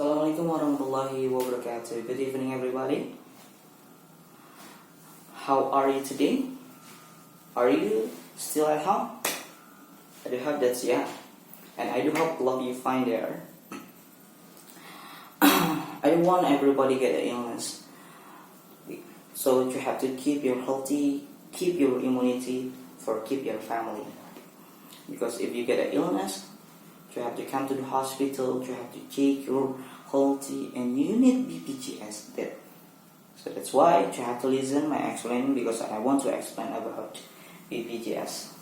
Assalamualaikum warahmatullahi wabarakatuh. Good evening, everybody. How are you today? Are you still at home? I do hope that's yeah. And I do hope all of you fine there. I don't want everybody get an illness. So you have to keep your healthy, keep your immunity, for keep your family. Because if you get an illness, you have to come to the hospital, you have to check your healthy, and you need BPJS. So that's why you have to listen my explaining, because I want to explain about BPJS.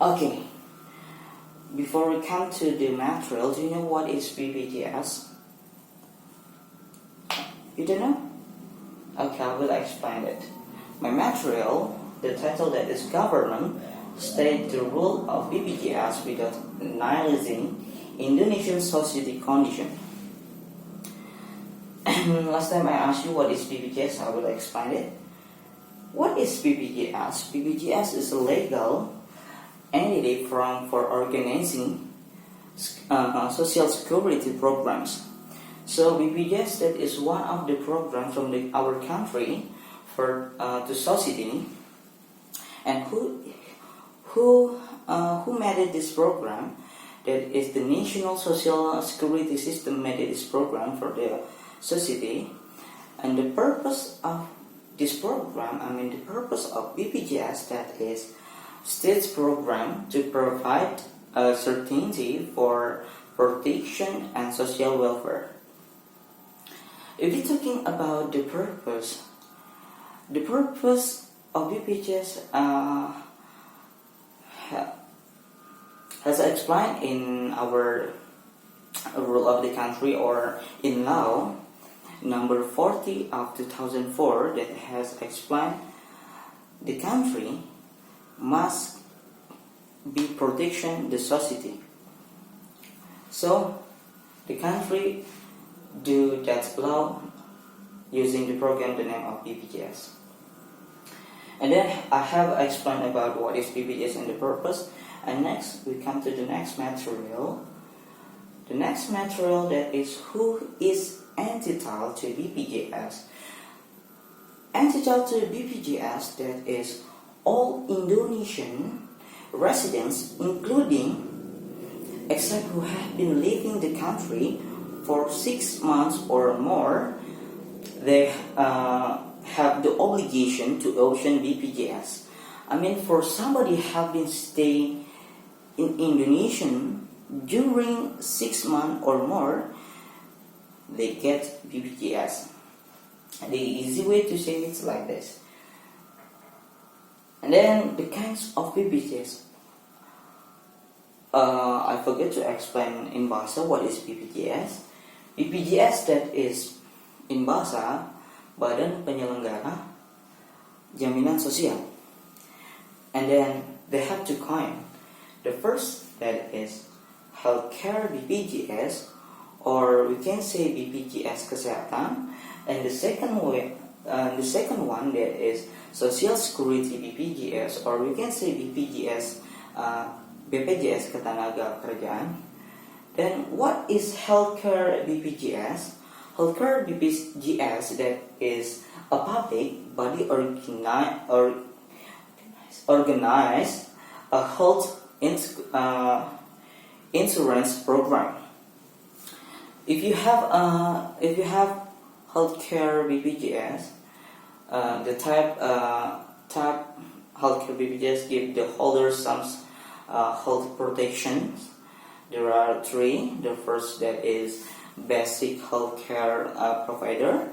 Okay, before we come to the material, do you know what is BPJS? You don't know? Okay, I will explain it. My material, the title that is Government, state the role of BPJS without analyzing Indonesian society condition. Last time I asked you what is BPJS, I will explain it. What is BPJS? BPJS is a legal entity for organizing social security programs. So BPJS, that is one of the programs from our country for the society, and who made this program? That is the National Social Security System made this program for the society. And the purpose of this program, the purpose of BPJS, that is state's program to provide certainty for protection and social welfare. If we're talking about the purpose of BPJS, as I explained in our rule of the country, or in law number 40 of 2004, that has explained the country must be protection the society. So the country do that law using the program the name of BPJS. And then I have explained about what is BPJS and the purpose. And next we come to the next material. The next material, that is who is entitled to BPJS. Entitled to BPJS, that is all Indonesian residents, including except who have been living the country for 6 months or more, they have the obligation to own BPJS. For somebody have been staying in Indonesia during 6 months or more, they get BPJS. The easy way to say it's like this. And then the kinds of BPJS. I forget to explain in Bahasa what is BPJS. BPJS, that is in Bahasa Badan Penyelenggara Jaminan Sosial. And then they have two kinds. The first, that is healthcare BPJS, or we can say BPJS Kesehatan, and the second one, that is Social Security BPJS, or we can say BPJS BPJS Ketenagakerjaan. Then what is healthcare BPJS? Healthcare BPJS, that is a public body organized a health insurance program. If you have healthcare BPJS, the type healthcare BPJS give the holder some health protections. There are three. The first, that is basic healthcare provider.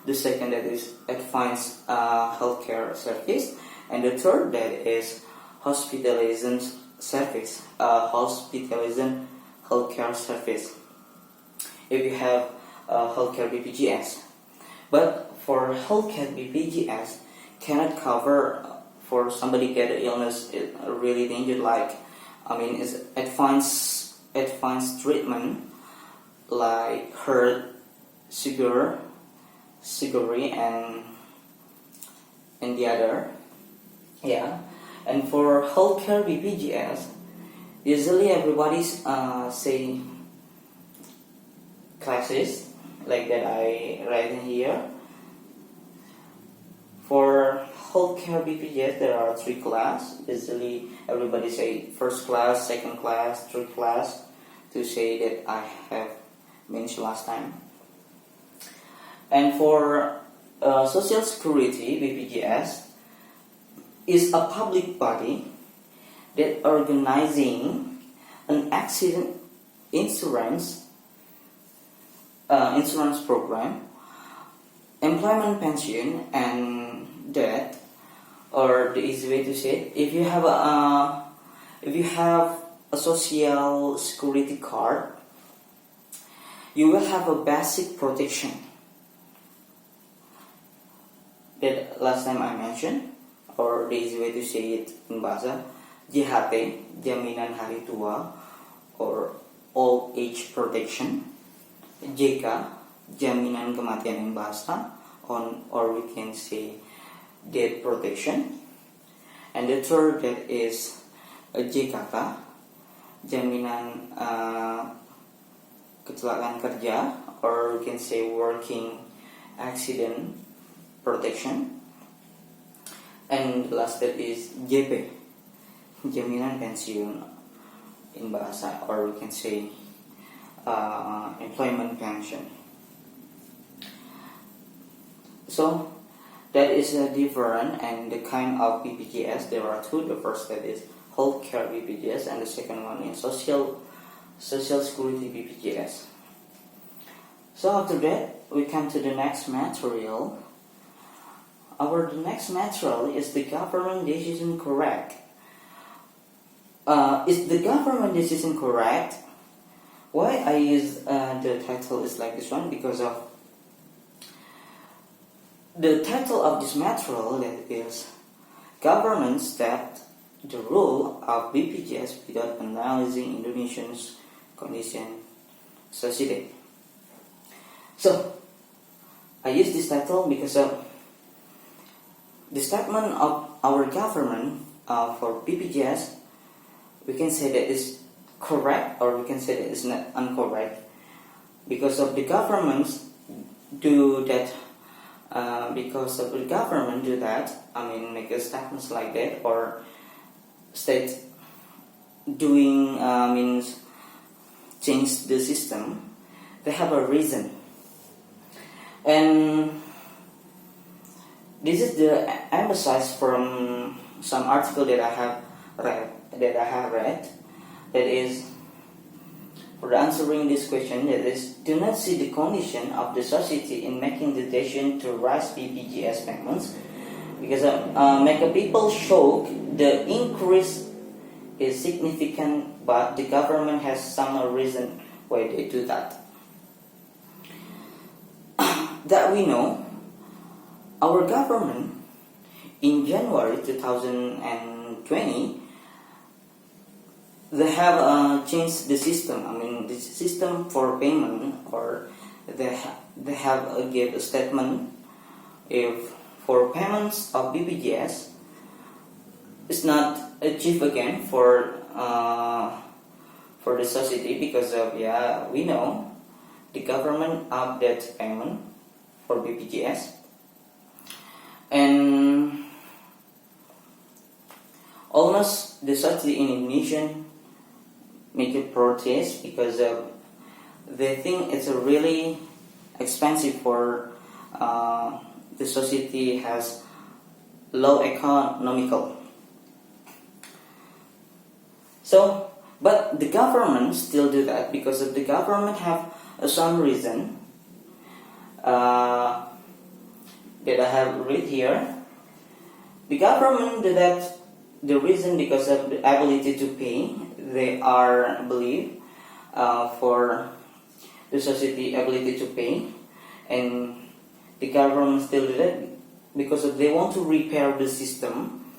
The second, that is advanced healthcare service, and the third, that is hospitalization service, hospitalization healthcare service. If you have healthcare BPJS, but for healthcare BPJS cannot cover for somebody get an illness, it really dangerous, like it's advanced treatment like heart, sugar, and the other. Yeah. And for healthcare BPJS, usually everybody's say classes like that I write in here. For healthcare BPJS, there are 3 classes. Usually everybody say first class, second class, third class, to say that I have mentioned last time. And for Social Security BPJS is a public body that organizing an accident insurance program, employment pension, and death. Or the easy way to say it, if you have a social security card, you will have a basic protection that last time I mentioned. Or the easy way to say it in bahasa, JHT, jaminan hari tua, or old age protection. JK, jaminan kematian in bahasa, or we can say death protection. And the third, that is JKK, jaminan kecelakaan kerja, or we can say working accident protection. And last, that is JP, jaminan pensiun in bahasa, or we can say employment pension. So that is different, and the kind of BPJS, there are 2. The first, that is healthcare BPJS, and the second one is social security BPJS. So after that, we come to the next material. The next material is the government decision correct? Is the government decision correct? Why I use the title is like this one? Because of the title of this material, that is government set the rule of BPJS without analyzing Indonesian's condition society. So I use this title because of the statement of our government for BPJS. We can say that is correct, or we can say that is not incorrect, because of the governments do that. Because of the government do that, make a statements like that, or state doing means change the system. They have a reason, and this is the emphasis from some article that I have read. That is, for answering this question, that is, do not see the condition of the society in making the decision to raise BPJS payments, because make a people shock. The increase is significant, but the government has some reason why they do that. That we know, our government in January 2020, they have changed the system. The system for payment, or they have give a statement if for payments of BPJS is not achieved again for the society, because of we know the government updates payment for BPJS, and almost the society in Indonesian make a protest because they think it's a really expensive for the society has low economical. So, but the government still do that because of the government have some reason that I have read here. The government do that. The reason because of the ability to pay, they are believe for the society ability to pay, and the government still do that because of they want to repair the system.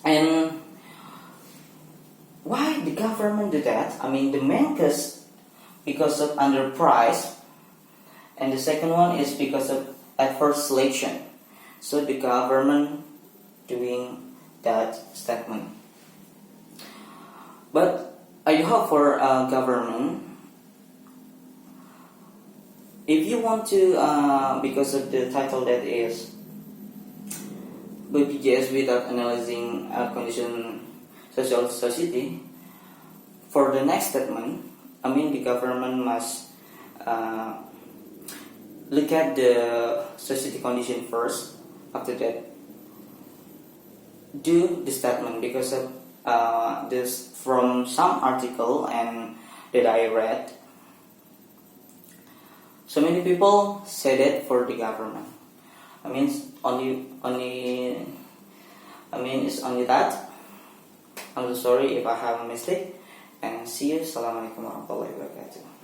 And why the government do that? The main cause because of underprice, and the second one is because of adverse selection. So the government doing that statement. But I hope for government if you want to, because of the title that is BPJS without analyzing condition social society, for the next statement, I mean the government must look at the society condition first. After that, do the statement, because of this from some article and that I read. So many people say that for the government. I mean, it's only that. I'm so sorry if I have a mistake. And see you. Assalamualaikum warahmatullahi wabarakatuh.